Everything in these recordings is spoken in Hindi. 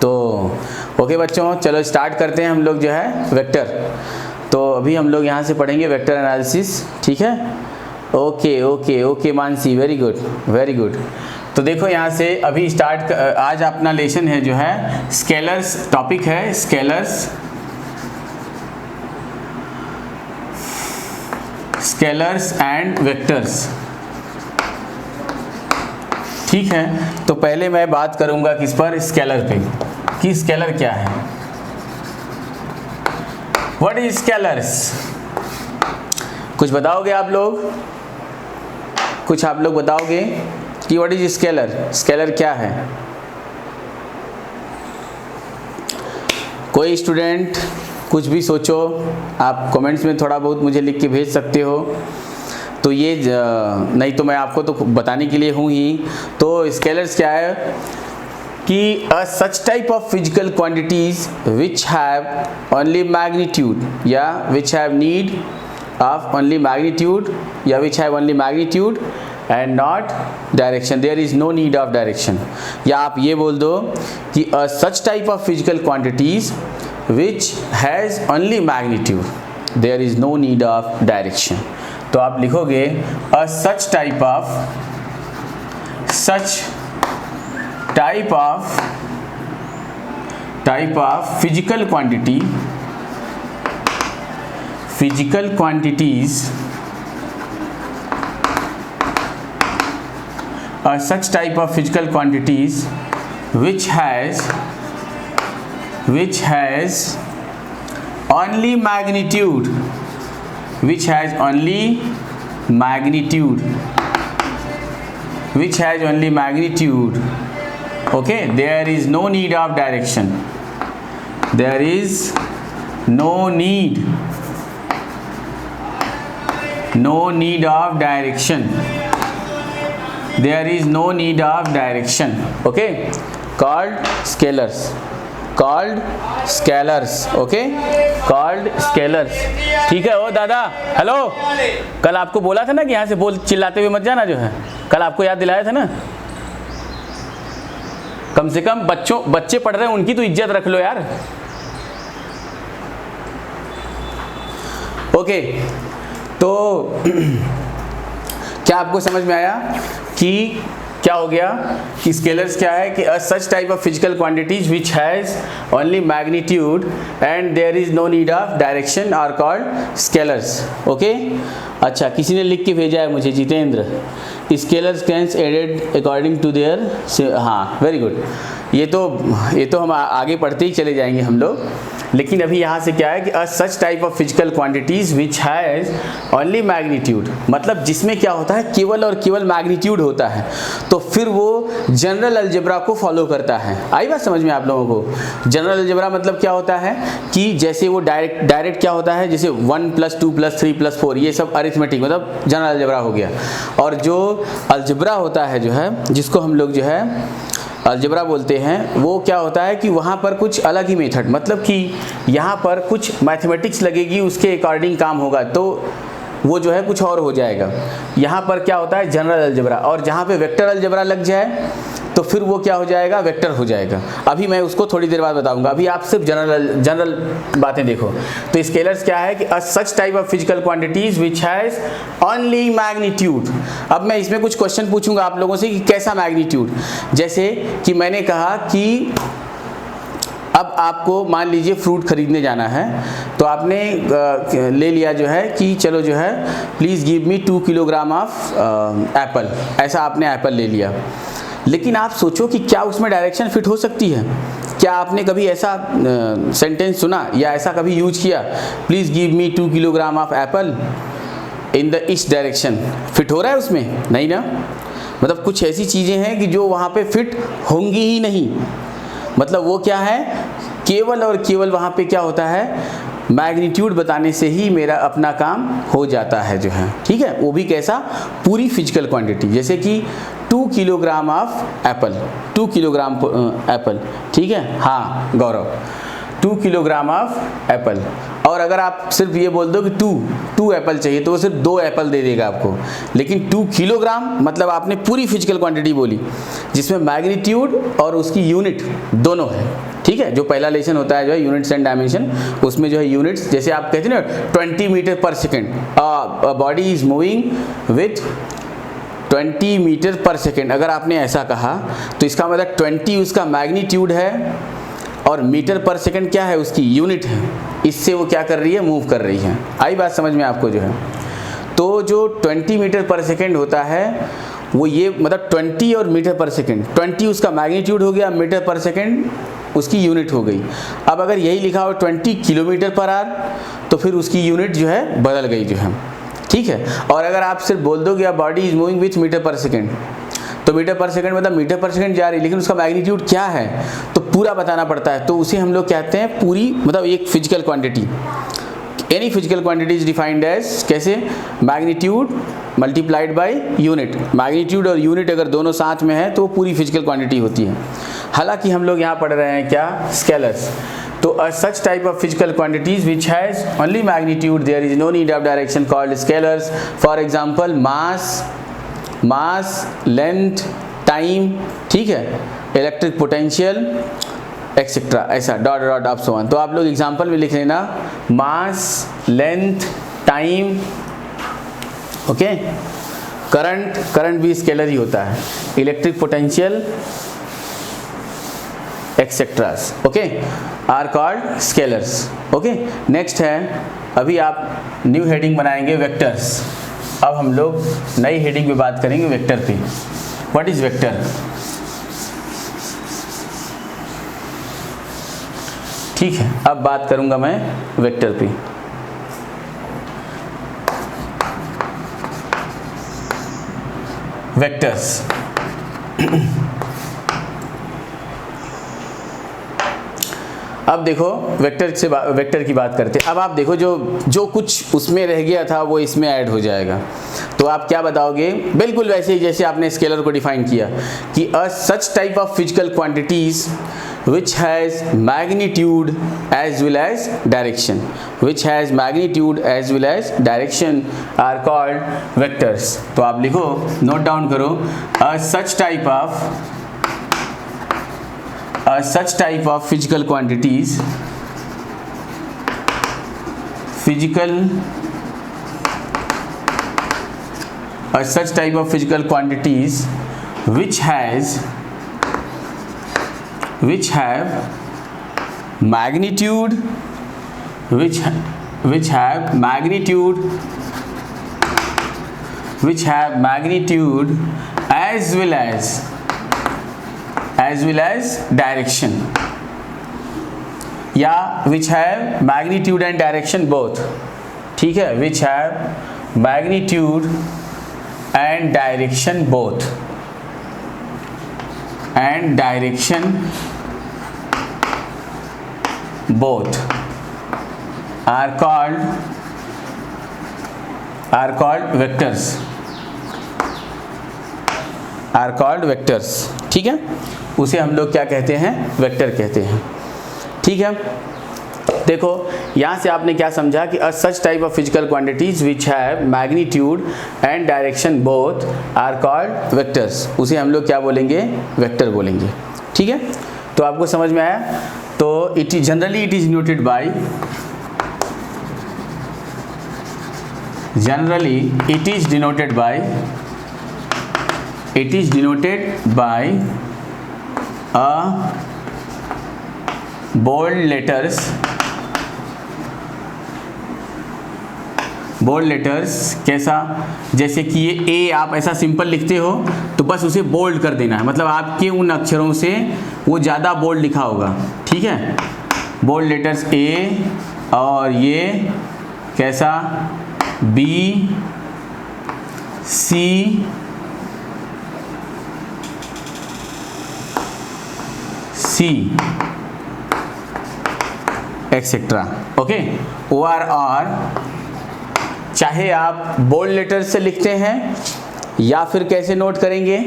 तो ओके बच्चों, चलो स्टार्ट करते हैं हम लोग जो है वेक्टर। तो अभी हम लोग यहाँ से पढ़ेंगे वेक्टर एनालिसिस, ठीक है। Okay okay okay Mansi, very good very good. तो देखो यहाँ से अभी स्टार्ट, आज अपना लेसन है जो है स्केलर्स, टॉपिक है स्केलर्स एंड वेक्टर्स, ठीक है। तो पहले मैं बात करूंगा किस पर, स्केलर पे, कि स्केलर क्या है। What is scalars? कुछ बताओगे आप लोग? कुछ आप लोग बताओगे कि व्हाट इज स्केलर? स्केलर क्या है? कोई स्टूडेंट कुछ भी सोचो, आप कमेंट्स में थोड़ा बहुत मुझे लिख के भेज सकते हो। तो ये नहीं तो मैं आपको तो बताने के लिए हूँ ही। तो स्केलर्स क्या है कि such type of physical quantities which have only magnitude या which have need of only magnitude या which have only magnitude and not direction, there is no need of direction. या आप ये बोल दो कि such type of physical quantities which has only magnitude, there is no need of direction. तो आप लिखोगे such type of physical quantities such type of physical quantities which has only magnitude, which has only magnitude, okay, there is no need of direction, there is no need of direction, there is no need of direction, okay, called scalars, okay, called scalars, ठीक है। ओ दादा, हेलो, कल आपको बोला था ना कि यहाँ से बोल चिल्लाते हुए मत जाना, जो है कल आपको याद दिलाया था ना। कम से कम बच्चे पढ़ रहे हैं, उनकी तो इज्जत रख लो यार। ओके, तो क्या आपको समझ में आया कि क्या हो गया कि स्केलर्स क्या है कि such type of physical quantities which has only magnitude and there is no need of direction are called scalars, okay. अच्छा, किसी ने लिख के भेजा है मुझे, Jitendra, scalars cans added according to their, हाँ वेरी गुड। ये तो हम आगे पढ़ते ही चले जाएंगे हम लोग, लेकिन अभी यहाँ से क्या है कि such type of physical quantities which has only magnitude, मतलब जिसमें क्या होता है, केवल और केवल मैग्नीट्यूड होता है, तो फिर वो जनरल अलजेब्रा को फॉलो करता है। आई बात समझ में आप लोगों को? जनरल अलजेब्रा मतलब क्या होता है कि जैसे वो डायरेक्ट क्या होता है, जैसे 1 + 2 + 3 + 4 ये सब अरिथमेटिक मतलब जनरल अलजेब्रा हो गया। और जो अलजेब्रा होता है जो है, जिसको हम लोग जो है अलजेब्रा बोलते हैं, वो क्या होता है कि वहाँ पर कुछ अलग ही मेथड, मतलब कि यहाँ पर कुछ मैथमेटिक्स लगेगी, उसके अकॉर्डिंग काम होगा, तो वो जो है कुछ और हो जाएगा। यहाँ पर क्या होता है जनरल अलजेब्रा, और जहाँ पे वेक्टर अलजेब्रा लग जाए तो फिर वो क्या हो जाएगा, वेक्टर हो जाएगा। अभी मैं उसको थोड़ी देर बाद बताऊंगा, अभी आप सिर्फ जनरल बातें देखो। तो स्केलर्स क्या है कि such type of physical quantities which has only magnitude. अब मैं इसमें कुछ क्वेश्चन पूछूंगा आप लोगों से कि कैसा मैग्नीट्यूड, जैसे कि मैंने कहा कि अब आपको मान लीजिए फ्रूट खरीदने जाना है, तो आपने ले लिया जो है कि चलो जो है please give me 2 kilogram of Apple, ऐसा आपने एप्पल ले लिया। लेकिन आप सोचो कि क्या उसमें डायरेक्शन फिट हो सकती है? क्या आपने कभी ऐसा सेंटेंस सुना या ऐसा कभी यूज किया, please give me 2 kilogram of apple in the east direction? Fit हो रहा है उसमें? नहीं ना। मतलब कुछ ऐसी चीज़ें हैं कि जो वहाँ पे फिट होंगी ही नहीं। मतलब वो क्या है, केवल और केवल वहाँ पे क्या होता है, मैग्नीट्यूड बताने से ही मेरा अपना काम हो जाता है जो है, ठीक है। वो भी कैसा, पूरी फिजिकल क्वांटिटी, जैसे कि 2 kilogram of Apple, 2 kilogram Apple, ठीक है। हाँ गौरव, 2 किलोग्राम ऑफ एप्पल। और अगर आप सिर्फ ये बोल दो कि 2 एप्पल चाहिए तो वो सिर्फ 2 एप्पल दे देगा आपको, लेकिन 2 किलोग्राम मतलब आपने पूरी फिजिकल क्वांटिटी बोली जिसमें मैग्नीट्यूड और उसकी यूनिट दोनों है। ठीक है, जो पहला लेसन होता है जो है यूनिट्स एंड डायमेंशन, उसमें जो है यूनिट्स, जैसे आप कहते हैं ना 20 metre per second, body is moving with 20 metre per second, अगर आपने ऐसा कहा तो इसका मतलब 20 उसका मैग्नीट्यूड है और मीटर पर सेकंड क्या है, उसकी यूनिट है। इससे वो क्या कर रही है, मूव कर रही है। आई बात समझ में आपको जो है। तो जो 20 मीटर पर सेकंड होता है वो ये मतलब 20 और मीटर पर सेकंड, 20 उसका मैग्नीट्यूड हो गया, मीटर पर सेकंड उसकी यूनिट हो गई। अब अगर यही लिखा हो 20 किलोमीटर पर आवर तो फिर उसकी यूनिट जो है बदल गई जो है। ठीक है, और अगर आप सिर्फ बोल दो कि body is moving with metre per second, तो मीटर पर सेकंड मतलब मीटर पर सेकंड जा रही है, लेकिन उसका मैग्नीट्यूड क्या है तो पूरा बताना पड़ता है। तो उसे हम लोग कहते हैं पूरी, मतलब एक physical quantity. Any physical quantity is defined as कैसे, magnitude multiplied by unit. Magnitude और यूनिट अगर दोनों साथ में है तो वो पूरी फिजिकल क्वांटिटी होती है। हालांकि हम लोग यहाँ पढ़ रहे हैं क्या, स्केलर्स। तो such type of physical quantities which has only magnitude, there is no need of direction, called scalars. For example, mass, length, time, ठीक है, इलेक्ट्रिक पोटेंशियल एक्सेट्रा, ऐसा dot dot of so on. तो आप लोग एग्जांपल में लिख लेना mass, length, time, okay. Current भी स्केलर ही होता है, electric potential etceteras, okay, are called scalars, okay. Next है, अभी आप न्यू हेडिंग बनाएंगे वेक्टर्स। अब हम लोग नई हेडिंग पे बात करेंगे वेक्टर पे। What is vector? ठीक है, अब बात करूंगा मैं वेक्टर पे। वेक्टर्स अब देखो वेक्टर की बात करते हैं। अब आप देखो जो कुछ उसमें रह गया था वो इसमें ऐड हो जाएगा। तो आप क्या बताओगे, बिल्कुल वैसे ही जैसे आपने स्केलर को डिफाइन किया कि such type of physical quantities which has magnitude as well as direction, are called vectors। तो आप लिखो, नोट डाउन करो, such type of physical quantities which have magnitude as well as direction, या which have magnitude and direction both, ठीक है, which have magnitude and direction both, are called vectors, ठीक है। उसे हम लोग क्या कहते हैं, वेक्टर कहते हैं, ठीक है। देखो यहाँ से आपने क्या समझा कि such type of physical quantities which have magnitude and direction both are called vectors, उसे हम लोग क्या बोलेंगे, वेक्टर बोलेंगे, ठीक है। तो आपको समझ में आया। तो it is generally denoted by a bold letters, कैसा, जैसे कि ये ए आप ऐसा सिंपल लिखते हो तो बस उसे बोल्ड कर देना है, मतलब आपके उन अक्षरों से वो ज़्यादा बोल्ड लिखा होगा, ठीक है। बोल्ड लेटर्स ए, और ये कैसा, बी, सी, एक्सेट्रा, ओके। और चाहे आप बोल्ड लेटर से लिखते हैं या फिर कैसे नोट करेंगे,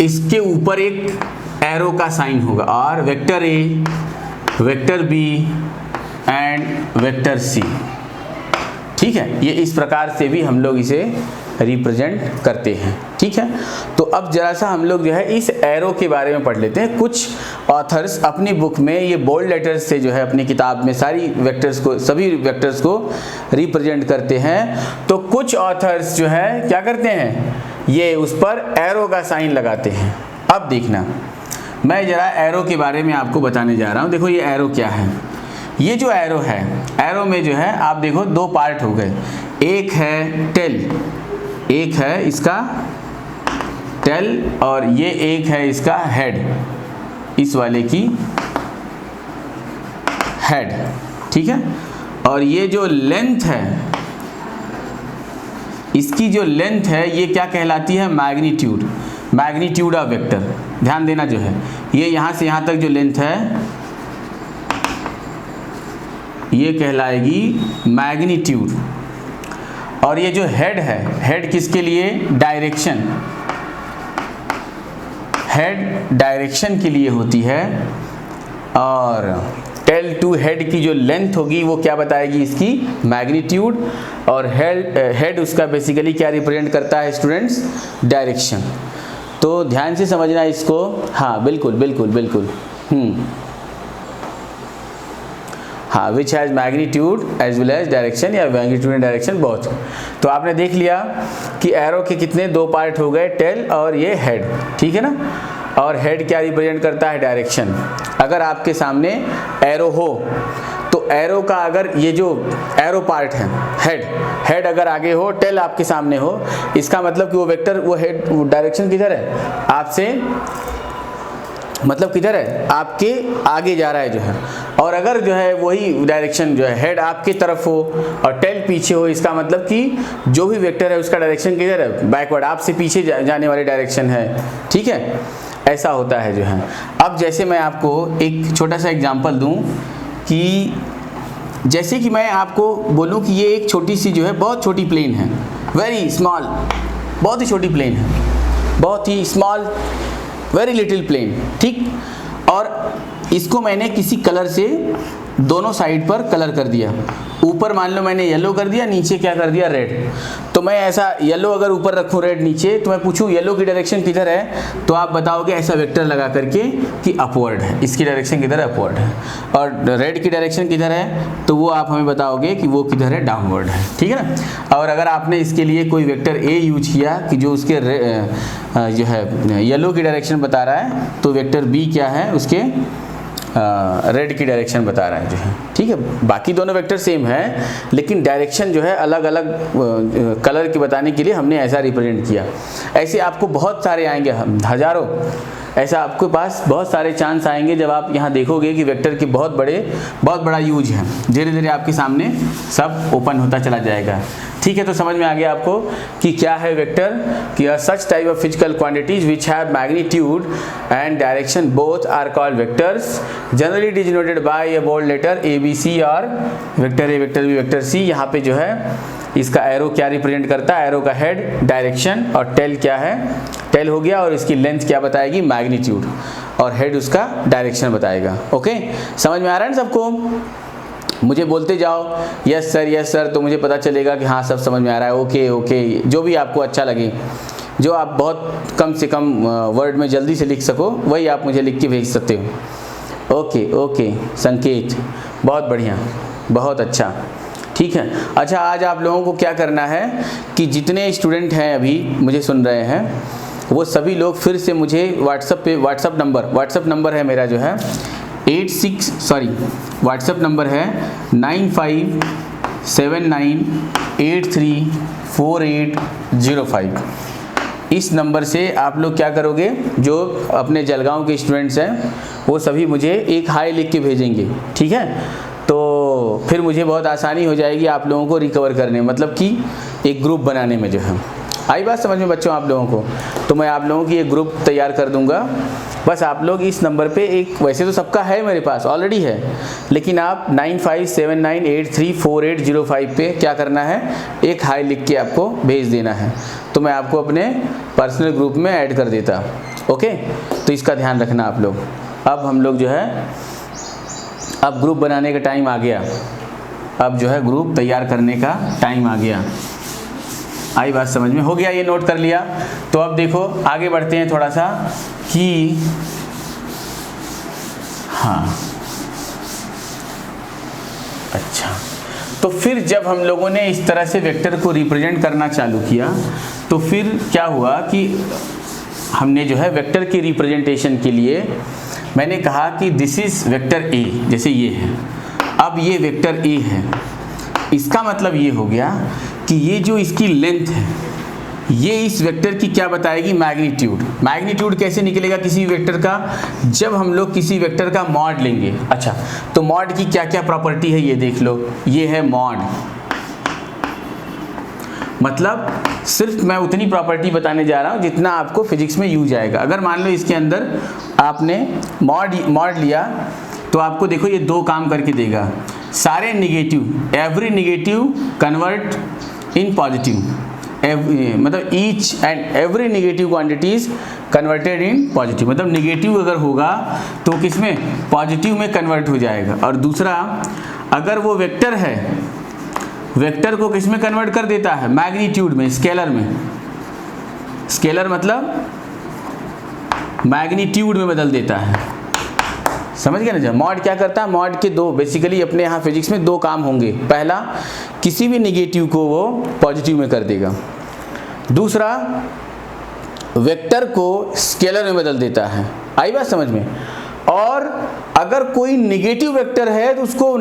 इसके ऊपर एक एरो का साइन होगा, और vector A vector B and vector C. ठीक है, ये इस प्रकार से भी हम लोग इसे रिप्रेजेंट करते हैं। ठीक है, तो अब जरा सा हम लोग जो है इस एरो के बारे में पढ़ लेते हैं। कुछ ऑथर्स अपनी बुक में ये बोल्ड लेटर्स से जो है अपनी किताब में सभी वेक्टर्स को रिप्रेजेंट करते हैं। तो कुछ ऑथर्स जो है क्या करते हैं, ये उस पर एरो का साइन लगाते हैं। अब देखना, मैं जरा एरो के बारे में आपको बताने जा रहा हूँ। देखो ये एरो क्या है, ये जो एरो है, एरो में जो है आप देखो दो पार्ट हो गए, एक है टेल, एक है इसका टेल और ये एक है इसका हेड, इस वाले की हेड। ठीक है, और ये जो लेंथ है, इसकी जो लेंथ है ये क्या कहलाती है, मैग्नीट्यूड ऑफ वेक्टर। ध्यान देना जो है, ये यहाँ से यहाँ तक जो लेंथ है ये कहलाएगी मैग्नीट्यूड। और ये जो हेड है, हेड किसके लिए, डायरेक्शन, हेड डायरेक्शन के लिए होती है। और टेल टू हेड की जो लेंथ होगी वो क्या बताएगी, इसकी मैग्नीट्यूड। और हेड उसका बेसिकली क्या रिप्रेजेंट करता है स्टूडेंट्स, डायरेक्शन। तो ध्यान से समझना इसको। हाँ बिल्कुल बिल्कुल बिल्कुल। हाँ, which has magnitude as well as direction, या मैग्नीट्यूड एंड डायरेक्शन बोथ। तो आपने देख लिया कि एरो के कितने दो पार्ट हो गए, टेल और ये हेड। ठीक है ना, और हेड क्या रिप्रेजेंट करता है, डायरेक्शन। अगर आपके सामने एरो हो तो एरो का अगर ये जो एरो पार्ट है, हेड अगर आगे हो, टेल आपके सामने हो, इसका मतलब कि वो वेक्टर, वो हेड, वो डायरेक्शन किधर है, आपसे मतलब किधर है, आपके आगे जा रहा है जो है। और अगर जो है वही डायरेक्शन जो है, हेड आपकी तरफ हो और टेल पीछे हो, इसका मतलब कि जो भी वेक्टर है उसका डायरेक्शन किधर है, बैकवर्ड, आपसे पीछे जाने वाली डायरेक्शन है। ठीक है, ऐसा होता है जो है। अब जैसे मैं आपको एक छोटा सा एग्जांपल दूं कि जैसे कि मैं आपको बोलूं कि ये एक छोटी सी जो है, बहुत छोटी प्लेन है, वेरी स्मॉल, बहुत ही छोटी प्लेन है, बहुत ही स्मॉल, वेरी लिटिल प्लेन। ठीक, और इसको मैंने किसी कलर से दोनों साइड पर कलर कर दिया। ऊपर मान लो मैंने येलो कर दिया, नीचे क्या कर दिया, रेड। तो मैं ऐसा येलो अगर ऊपर रखूँ, रेड नीचे, तो मैं पूछूँ येलो की डायरेक्शन किधर है, तो आप बताओगे ऐसा वेक्टर लगा करके कि अपवर्ड है, इसकी डायरेक्शन किधर है, अपवर्ड है। और रेड की डायरेक्शन किधर है, तो वो आप हमें बताओगे कि वो किधर है, डाउनवर्ड है। ठीक है ना। और अगर आपने इसके लिए कोई वेक्टर ए यूज किया कि जो उसके जो है येलो की डायरेक्शन बता रहा है, तो वेक्टर बी क्या है, उसके रेड की डायरेक्शन बता रहा है जो है। ठीक है, बाकी दोनों वेक्टर सेम है, लेकिन डायरेक्शन जो है अलग अलग कलर के बताने के लिए हमने ऐसा रिप्रेजेंट किया। ऐसे आपको बहुत सारे आएंगे, हजारों, ऐसा आपके पास बहुत सारे चांस आएंगे जब आप यहाँ देखोगे कि वेक्टर के बहुत बड़ा यूज है। धीरे धीरे आपके सामने सब ओपन होता चला जाएगा। ठीक है, तो समझ में आ गया आपको कि क्या है वेक्टर, कि such type of physical quantities which have magnitude and direction both are called vectors, generally denoted by a bold letter A B C, और vector A, vector B, vector C. यहाँ पे जो है इसका एरो क्या रिप्रेजेंट करता है, एरो का हेड डायरेक्शन, और टेल क्या है, टेल हो गया, और इसकी लेंथ क्या बताएगी, मैग्नीट्यूड, और हेड उसका डायरेक्शन बताएगा। ओके, समझ में आ रहा है ना सबको। मुझे बोलते जाओ यस सर, तो मुझे पता चलेगा कि हाँ सब समझ में आ रहा है। ओके ओके, जो भी आपको अच्छा लगे, जो आप बहुत कम से कम वर्ड में जल्दी से लिख सको, वही आप मुझे लिख के भेज सकते हो। ओके ओके संकेत, बहुत बढ़िया, बहुत अच्छा। ठीक है, अच्छा आज आप लोगों को क्या करना है कि जितने स्टूडेंट हैं अभी मुझे सुन रहे हैं, वो सभी लोग फिर से मुझे व्हाट्सअप नंबर है मेरा जो है 9579834805। इस नंबर से आप लोग क्या करोगे, जो अपने जलगांव के स्टूडेंट्स हैं वो सभी मुझे एक हाई लिख के भेजेंगे। ठीक है, तो फिर मुझे बहुत आसानी हो जाएगी आप लोगों को रिकवर करने, मतलब कि एक ग्रुप बनाने में जो है। आई बात समझ में बच्चों आप लोगों को? तो मैं आप लोगों की एक ग्रुप तैयार कर दूंगा। बस आप लोग इस नंबर पे एक, वैसे तो सबका है मेरे पास ऑलरेडी है, लेकिन आप 9579834805 पे क्या करना है, एक हाई लिख के आपको भेज देना है, तो मैं आपको अपने पर्सनल ग्रुप में ऐड कर देता। ओके, तो इसका ध्यान रखना आप लोग। अब हम लोग जो है अब ग्रुप बनाने का टाइम आ गया, अब जो है ग्रुप तैयार करने का टाइम आ गया। आई बात समझ में? हो गया, ये नोट कर लिया। तो अब देखो आगे बढ़ते हैं थोड़ा सा कि हाँ, अच्छा, तो फिर जब हम लोगों ने इस तरह से वेक्टर को रिप्रेजेंट करना चालू किया तो फिर क्या हुआ कि हमने जो है वेक्टर की रिप्रेजेंटेशन के लिए मैंने कहा कि दिस इज वेक्टर ए, जैसे ये है, अब ये वेक्टर ए है। इसका मतलब ये हो गया कि ये जो इसकी लेंथ है ये इस वेक्टर की क्या बताएगी? मैग्नीट्यूड। मैग्नीट्यूड कैसे निकलेगा किसी वेक्टर का? जब हम लोग किसी वेक्टर का मॉड लेंगे। अच्छा, तो मॉड की क्या क्या प्रॉपर्टी है ये देख लो। ये है मॉड, मतलब सिर्फ मैं उतनी प्रॉपर्टी बताने जा रहा हूँ जितना आपको फिजिक्स में यूज आएगा। अगर मान लो इसके अंदर आपने मॉड लिया तो आपको देखो ये दो काम करके देगा। सारे negative, every negative convert in positive, मतलब each and every negative quantities converted in positive, मतलब निगेटिव अगर होगा तो किसमें? पॉजिटिव में कन्वर्ट हो जाएगा। और दूसरा, अगर वो वेक्टर है, वेक्टर को किसमें कन्वर्ट कर देता है? मैग्नीट्यूड में, स्केलर में। स्केलर मतलब मैग्नीट्यूड में बदल देता है। समझ गए ना? जब मॉड क्या करता है, मॉड के दो बेसिकली अपने यहाँ फिजिक्स में दो काम होंगे। पहला, किसी भी निगेटिव को वो पॉजिटिव में कर देगा। दूसरा, वेक्टर को स्केलर में बदल देता है। आई बात समझ में? और अगर कोई निगेटिव वेक्टर है तो उसको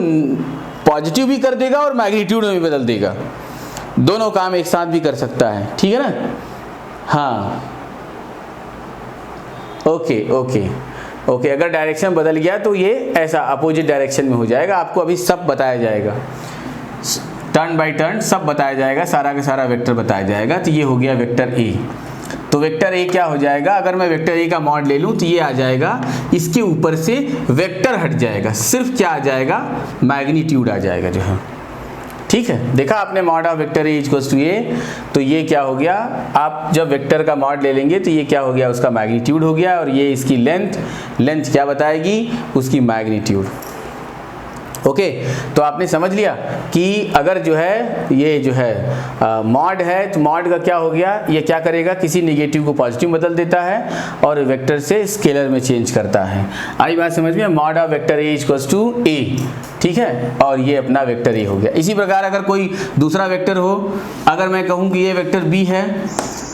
पॉजिटिव भी कर देगा और मैग्नीट्यूड में भी बदल देगा। दोनों काम एक साथ भी कर सकता है, ठीक है ना? हाँ, ओके, अगर डायरेक्शन बदल गया तो ये ऐसा अपोजिट डायरेक्शन में हो जाएगा। आपको अभी सब बताया जाएगा, टर्न बाय टर्न सब बताया जाएगा, सारा का सारा वेक्टर बताया जाएगा। तो ये हो गया वेक्टर ए। तो वेक्टर ए क्या हो जाएगा? अगर मैं वेक्टर ए का मॉड ले लूँ तो ये आ जाएगा, इसके ऊपर से वेक्टर हट जाएगा, सिर्फ क्या आ जाएगा? मैग्नीट्यूड आ जाएगा जो है। ठीक है, देखा आपने mod of vector A equals to A, तो ये क्या हो गया? आप जब वेक्टर का मॉड ले लेंगे तो ये क्या हो गया? उसका मैग्नीट्यूड हो गया। और ये इसकी लेंथ क्या बताएगी? उसकी मैग्नीट्यूड। ओके, तो आपने समझ लिया कि अगर जो है ये जो है मॉड है तो मॉड का क्या हो गया? ये क्या करेगा? किसी निगेटिव को पॉजिटिव बदल देता है और वेक्टर से स्केलर में चेंज करता है। आई बात समझ में? Mod of vector A equals to A, ठीक है, और ये अपना वेक्टर ए हो गया। इसी प्रकार अगर कोई दूसरा वेक्टर हो, अगर मैं कहूँ कि ये वेक्टर बी है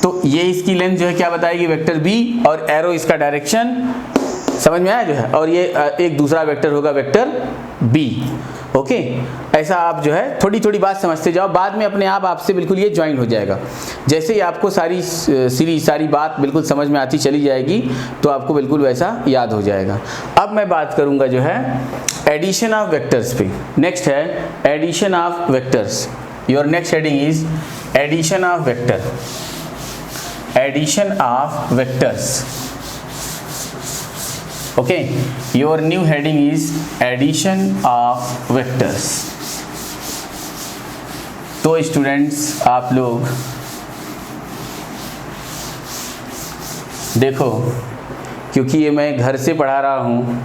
तो ये इसकी लेंथ जो है क्या बताएगी? वेक्टर बी, और एरो इसका डायरेक्शन, समझ में आया जो है? और ये एक दूसरा वेक्टर होगा वेक्टर बी। ओके, ऐसा आप जो है थोड़ी थोड़ी बात समझते जाओ, बाद में अपने आप आपसे बिल्कुल ये ज्वाइन हो जाएगा। जैसे ही आपको सारी बात बिल्कुल समझ में आती चली जाएगी तो आपको बिल्कुल वैसा याद हो जाएगा। अब मैं बात करूंगा जो है एडिशन ऑफ वेक्टर्स पे। नेक्स्ट है addition of vectors. Your next heading is addition of vector. Addition of vectors. Okay, your new heading is addition of vectors. तो स्टूडेंट्स आप लोग देखो, क्योंकि ये मैं घर से पढ़ा रहा हूँ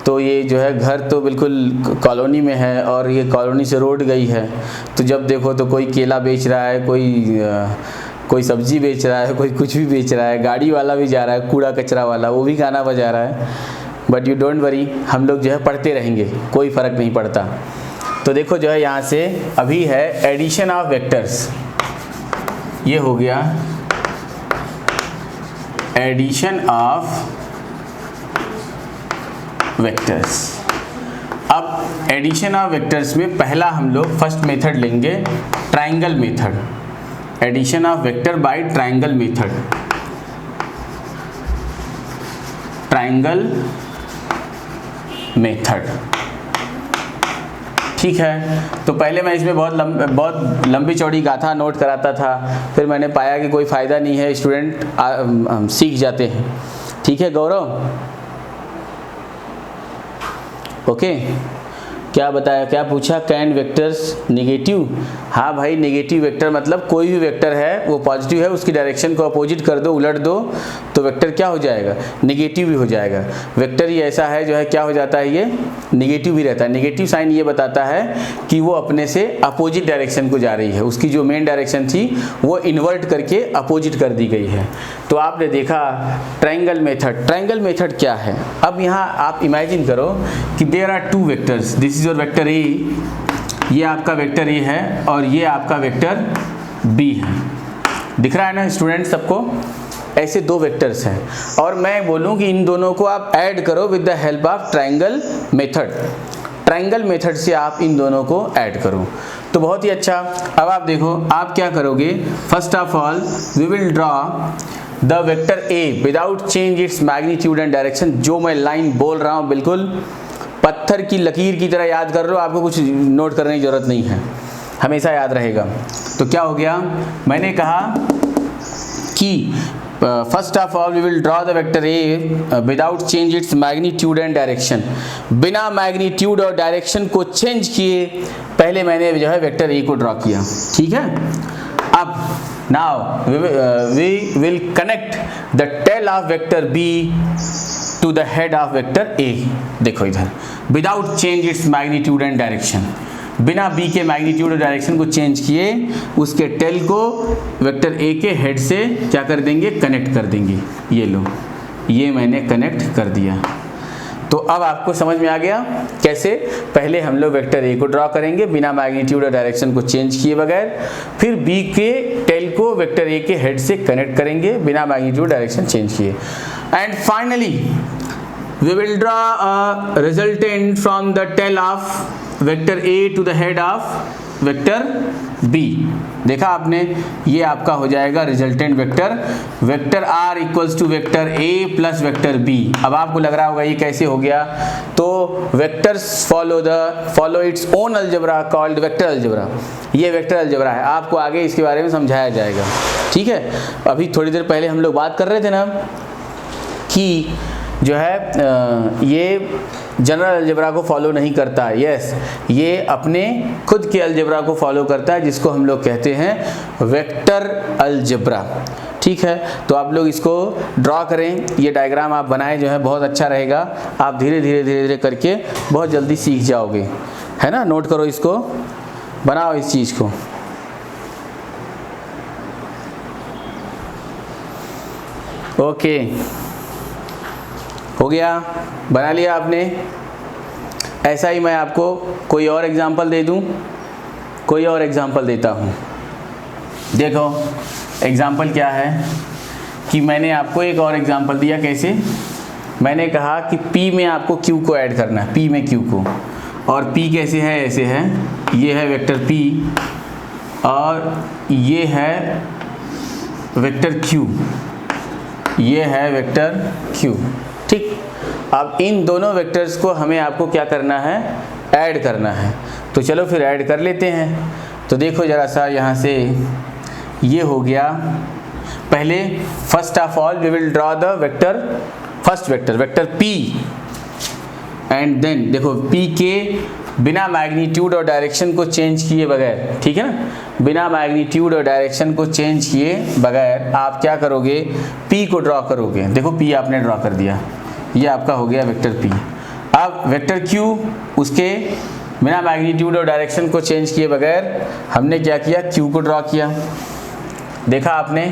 तो ये जो है घर तो बिल्कुल कॉलोनी में है और ये कॉलोनी से रोड गई है। तो जब देखो तो कोई केला बेच रहा है, कोई सब्जी बेच रहा है, कोई कुछ भी बेच रहा है, गाड़ी वाला भी जा रहा है, कूड़ा कचरा वाला वो भी गाना बजा रहा है। बट यू डोंट वरी, हम लोग जो है पढ़ते रहेंगे, कोई फ़र्क नहीं पड़ता। तो देखो जो है यहाँ से अभी है एडिशन ऑफ वेक्टर्स। ये हो गया एडिशन ऑफ वेक्टर्स। अब एडिशन ऑफ वेक्टर्स में पहला हम लोग फर्स्ट मेथड लेंगे, triangle method. Addition of vector by triangle method. Triangle method, ठीक है। तो पहले मैं इसमें बहुत लंबी चौड़ी गाथा नोट कराता था, फिर मैंने पाया कि कोई फ़ायदा नहीं है, स्टूडेंट सीख जाते हैं। ठीक है गौरव, ओके। क्या बताया, क्या पूछा? Can vectors negative? हाँ भाई, निगेटिव वेक्टर मतलब कोई भी वेक्टर है वो पॉजिटिव है, उसकी डायरेक्शन को अपोजिट कर दो, उलट दो तो वेक्टर क्या हो जाएगा, नेगेटिव भी हो जाएगा। वेक्टर ही ऐसा है जो है क्या हो जाता है, ये नेगेटिव भी रहता है। नेगेटिव साइन ये बताता है कि वो अपने से अपोजिट डायरेक्शन को जा रही है, उसकी जो मेन डायरेक्शन थी वो इन्वर्ट करके अपोजिट कर दी गई है। तो आपने देखा ट्रायंगल मेथड। ट्रायंगल मेथड क्या है, अब यहाँ आप इमेजिन करो कि there are two vectors, this is your vector A, ये आपका वेक्टर ए है और ये आपका वेक्टर बी है। दिख रहा है ना स्टूडेंट सबको, ऐसे दो वेक्टर्स हैं और मैं बोलूं कि इन दोनों को आप ऐड करो with the help of triangle method. Triangle method से आप इन दोनों को ऐड करो तो बहुत ही अच्छा। अब आप देखो आप क्या करोगे, first of all we will draw the vector A without change its magnitude and direction. जो मैं लाइन बोल रहा हूँ बिल्कुल पत्थर की लकीर की तरह याद कर लो, आपको कुछ नोट करने की जरूरत नहीं है, हमेशा याद रहेगा। तो क्या हो गया, मैंने कहा कि first of all we will draw the vector A without change its magnitude and direction. बिना मैग्नीट्यूड और डायरेक्शन को चेंज किए पहले मैंने जो है वेक्टर ए को ड्रॉ किया, ठीक है। अब now we will connect the tail of vector B to the head of vector A. देखो इधर without change its magnitude and direction, बिना b के मैग्नीट्यूड और डायरेक्शन को चेंज किए उसके टेल को वेक्टर a के हेड से क्या कर देंगे, कनेक्ट कर देंगे। ये लो, ये मैंने कनेक्ट कर दिया। तो अब आपको समझ में आ गया कैसे। पहले हम लोग वेक्टर a को ड्रॉ करेंगे बिना मैग्नीट्यूड और डायरेक्शन को चेंज किए बगैर, फिर b के टेल को वेक्टर a के हेड से कनेक्ट करेंगे बिना मैग्नीट्यूड डायरेक्शन चेंज किए। And finally we will draw a resultant from the tail of vector A to the head of vector B। देखा आपने, ये आपका हो जाएगा resultant vector, vector R equals to vector A plus vector B। अब आपको लग रहा होगा ये कैसे हो गया, तो vectors follow its own algebra called vector algebra. ये वेक्टर अलजेब्रा है, आपको आगे इसके बारे में समझाया जाएगा, ठीक है। अभी थोड़ी देर पहले हम लोग बात कर रहे थे ना कि जो है ये जनरल अलजेब्रा को फॉलो नहीं करता है। यस, ये अपने खुद के अलजेब्रा को फॉलो करता है जिसको हम लोग कहते हैं वेक्टर अलजेब्रा, ठीक है। तो आप लोग इसको ड्रॉ करें, ये डायग्राम आप बनाएं जो है बहुत अच्छा रहेगा। आप धीरे धीरे करके बहुत जल्दी सीख जाओगे, है ना। नोट करो इसको, बनाओ इस चीज़ को। ओके, हो गया, बना लिया आपने। ऐसा ही मैं आपको कोई और एग्जांपल दे दूं, कोई और एग्जांपल देता हूं। देखो एग्जांपल क्या है कि मैंने आपको एक और एग्जांपल दिया। कैसे, मैंने कहा कि P में आपको Q को ऐड करना है, P में Q को, और P कैसे है, ऐसे है, ये है वेक्टर P और ये है वेक्टर Q, ये है वेक्टर Q, ठीक। अब इन दोनों वेक्टर्स को हमें आपको क्या करना है, ऐड करना है। तो चलो फिर ऐड कर लेते हैं। तो देखो ज़रा सा यहाँ से, ये हो गया। पहले first of all we will draw the vector, first vector vector P, and then देखो P के बिना मैग्नीट्यूड और डायरेक्शन को चेंज किए बगैर, ठीक है ना, बिना मैग्नीट्यूड और डायरेक्शन को चेंज किए बगैर आप क्या करोगे, P को ड्रॉ करोगे। देखो P आपने ड्रॉ कर दिया, ये आपका हो गया वेक्टर P। अब वेक्टर Q, उसके बिना मैग्नीट्यूड और डायरेक्शन को चेंज किए बगैर हमने क्या किया, Q को ड्रॉ किया। देखा आपने,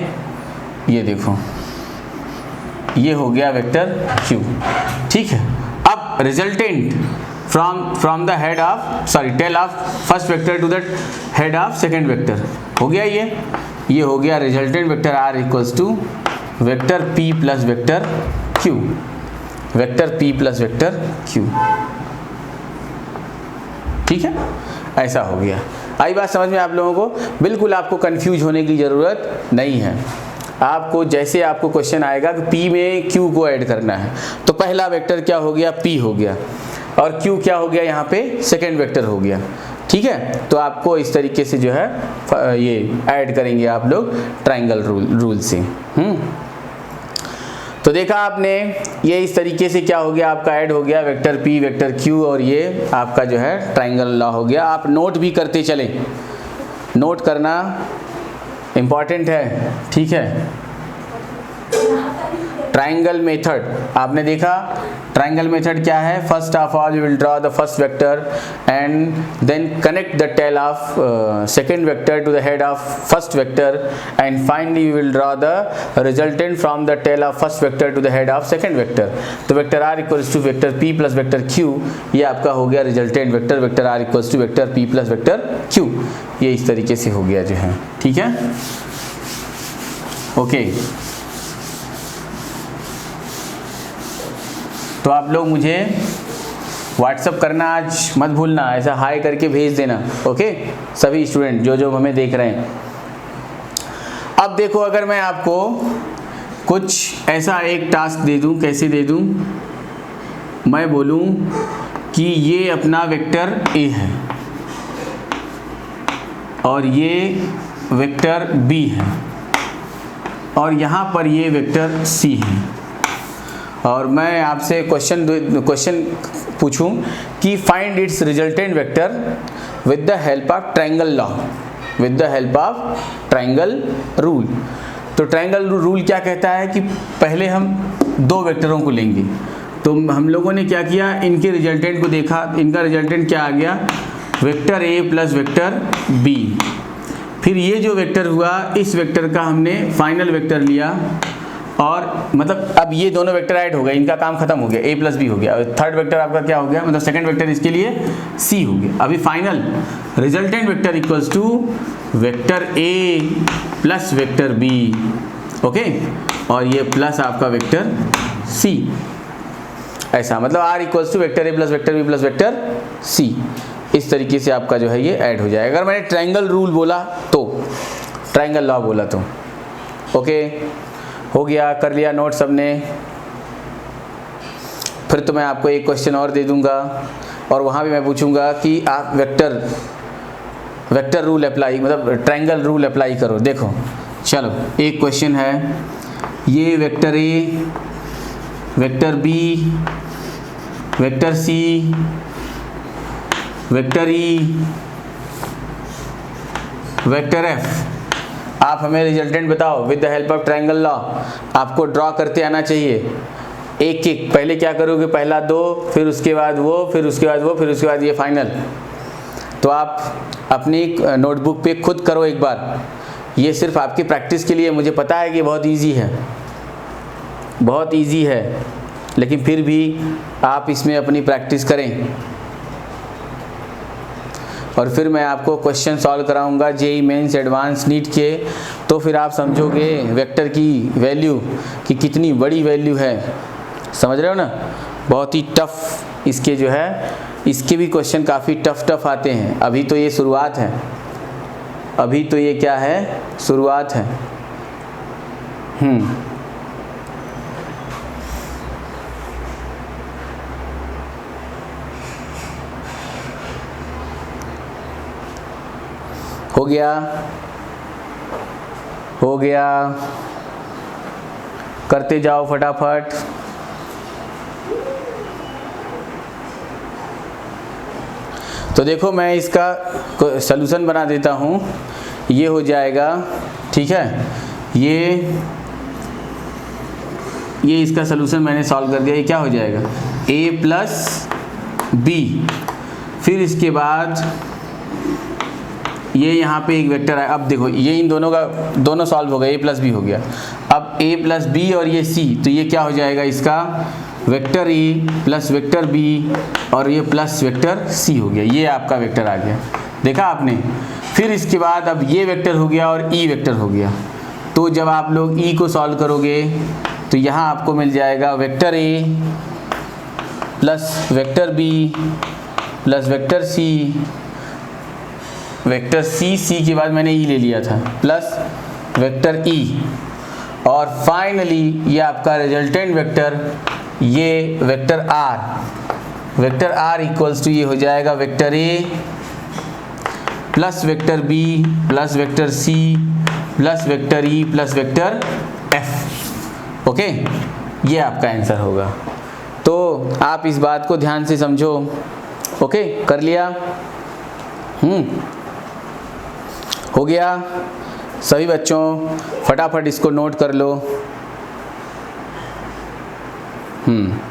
ये देखो, ये हो गया वेक्टर Q, ठीक है। अब resultant from the head of tail of first vector to the head of second vector हो गया। ये हो गया resultant vector R equals to vector P plus vector Q, vector P plus vector Q, ठीक है। ऐसा हो गया। आई बात समझ में आप लोगों को? बिल्कुल आपको कंफ्यूज होने की ज़रूरत नहीं है। आपको जैसे आपको क्वेश्चन आएगा कि P में Q को ऐड करना है, तो पहला वेक्टर क्या हो गया, P हो गया, और Q क्या हो गया, यहाँ पे सेकेंड वेक्टर हो गया, ठीक है। तो आपको इस तरीके से जो है ये ऐड करेंगे आप लोग ट्रायंगल रूल से। तो देखा आपने, ये इस तरीके से क्या हो गया, आपका ऐड हो गया वेक्टर P वेक्टर Q, और ये आपका जो है ट्रायंगल लॉ हो गया। आप नोट भी करते चलें, नोट करना इम्पॉर्टेंट है, ठीक है। ट्राइंगल मेथड आपने देखा। ट्राइंगल मेथड क्या है? First of all you will draw the first vector and then connect the tail of second vector to the head of first vector and finally you will draw the resultant from the tail of first vector to the head of second vector. तो vector R equals to vector P plus vector Q, ये आपका हो गया resultant vector. Vector R equals to vector P plus vector Q, ये इस तरीके से हो गया जो है। ठीक है, ओके। तो आप लोग मुझे व्हाट्सअप करना आज मत भूलना, ऐसा हाई करके भेज देना, ओके, सभी स्टूडेंट जो हमें देख रहे हैं। अब देखो, अगर मैं आपको कुछ ऐसा एक टास्क दे दूं, कैसे दे दूं? मैं बोलूं कि ये अपना वेक्टर ए है और ये वेक्टर बी है और यहाँ पर ये वेक्टर सी है, और मैं आपसे क्वेश्चन पूछूं कि find its resultant vector with the help of triangle law, with the help of triangle rule. तो ट्रायंगल रूल क्या कहता है कि पहले हम दो वेक्टरों को लेंगे। तो हम लोगों ने क्या किया, इनके रिजल्टेंट को देखा। इनका रिजल्टेंट क्या आ गया? Vector A plus vector B. फिर ये जो वेक्टर हुआ, इस वेक्टर का हमने फाइनल वेक्टर लिया और मतलब अब ये दोनों वेक्टर ऐड हो गए, इनका काम खत्म हो गया, ए प्लस बी हो गया। थर्ड वेक्टर आपका क्या हो गया, मतलब सेकंड वेक्टर इसके लिए सी हो गया। अभी final resultant vector equals to vector A plus vector B, okay, और ये प्लस आपका वेक्टर सी। ऐसा मतलब R equals to vector A plus vector B plus vector C. इस तरीके से आपका जो है ये ऐड हो जाएगा। अगर मैंने ट्रायंगल रूल बोला तो, ट्रायंगल लॉ बोला तो, ओके, हो गया, कर लिया नोट सबने। फिर तो मैं आपको एक क्वेश्चन और दे दूंगा और वहाँ भी मैं पूछूंगा कि आप वेक्टर रूल अप्लाई, मतलब ट्रायंगल रूल अप्लाई करो। देखो, चलो एक क्वेश्चन है, ये vector A, vector B, vector C, vector E, vector F. आप हमें रिजल्टेंट बताओ with the help of triangle law. आपको ड्रॉ करते आना चाहिए एक एक। पहले क्या करोगे, पहला दो, फिर उसके बाद वो, फिर उसके बाद वो, फिर उसके बाद ये फाइनल। तो आप अपनी नोटबुक पे खुद करो एक बार, ये सिर्फ आपकी प्रैक्टिस के लिए। मुझे पता है कि बहुत इजी है, बहुत इजी है, लेकिन फिर भी आप इसमें अपनी प्रैक्टिस करें। और फिर मैं आपको क्वेश्चन सॉल्व कराऊंगा जेईई मेंस एडवांस नीट के, तो फिर आप समझोगे वेक्टर की वैल्यू कि कितनी बड़ी वैल्यू है। समझ रहे हो ना? बहुत ही टफ इसके जो है, इसके भी क्वेश्चन काफ़ी टफ आते हैं। अभी तो ये शुरुआत है, अभी तो ये क्या है, शुरुआत है। हो गया, हो गया, करते जाओ फटाफट। तो देखो, मैं इसका सलूशन बना देता हूँ। ये हो जाएगा, ठीक है, ये इसका सलूशन मैंने सॉल्व कर दिया। ये क्या हो जाएगा, a प्लस बी, फिर इसके बाद ये यहाँ पे एक वेक्टर है। अब देखो, ये इन दोनों का दोनों सॉल्व हो गया, a प्लस बी हो गया। अब a प्लस बी और ये c, तो ये क्या हो जाएगा, इसका vector a plus vector b और ये प्लस वेक्टर c हो गया। ये आपका वेक्टर आ गया, देखा आपने। फिर इसके बाद अब ये वेक्टर हो गया और e वेक्टर हो गया। तो जब आप लोग e को सॉल्व करोगे तो यहाँ आपको मिल जाएगा vector a plus vector b plus vector c, vector c के बाद मैंने e ले लिया था, प्लस वेक्टर e, और फाइनली ये आपका रिजल्टेंट वेक्टर, ये vector r। Vector r equals to ये हो जाएगा vector a plus vector b plus vector c plus vector e plus vector f। Okay, ये आपका आंसर होगा। तो आप इस बात को ध्यान से समझो। ओके, कर लिया? हो गया? सभी बच्चों फटाफट इसको नोट कर लो। हम्म